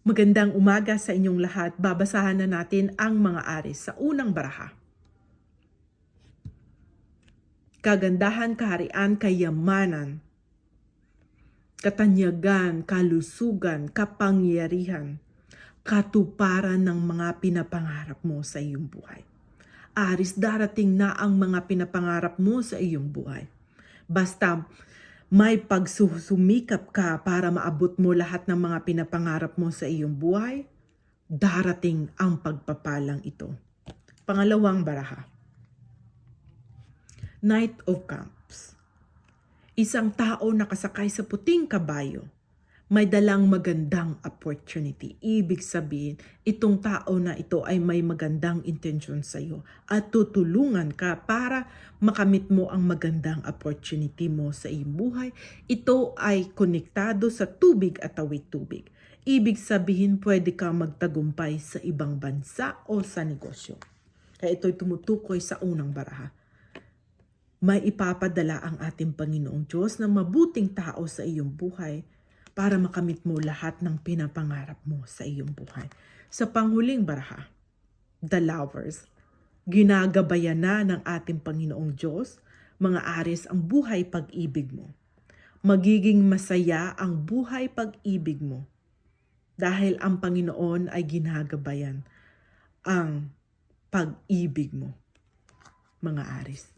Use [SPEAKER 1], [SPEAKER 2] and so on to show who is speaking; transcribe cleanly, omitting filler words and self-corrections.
[SPEAKER 1] Magandang umaga sa inyong lahat. Babasahan na natin ang mga aris sa unang baraha. Kagandahan, kaharian, kayamanan, katanyagan, kalusugan, kapangyarihan, katuparan ng mga pinapangarap mo sa iyong buhay. Aris, darating na ang mga pinapangarap mo sa iyong buhay. Basta may pagsusumikap ka para maabot mo lahat ng mga pinapangarap mo sa iyong buhay, darating ang pagpapalang ito. Pangalawang baraha. Knight of Cups. Isang tao nakasakay sa puting kabayo, may dalang magandang opportunity. Ibig sabihin, itong tao na ito ay may magandang intensyon sa iyo at tutulungan ka para makamit mo ang magandang opportunity mo sa iyong buhay. Ito ay konektado sa tubig at tawid tubig. Ibig sabihin, pwede ka magtagumpay sa ibang bansa o sa negosyo. Kaya ito'y tumutukoy sa unang baraha. May ipapadala ang ating Panginoong Diyos na mabuting tao sa iyong buhay para makamit mo lahat ng pinapangarap mo sa iyong buhay. Sa panghuling baraha, the lovers, ginagabayan na ng ating Panginoong Diyos, mga aris, ang buhay pag-ibig mo. Magiging masaya ang buhay pag-ibig mo dahil ang Panginoon ay ginagabayan ang pag-ibig mo, mga aris.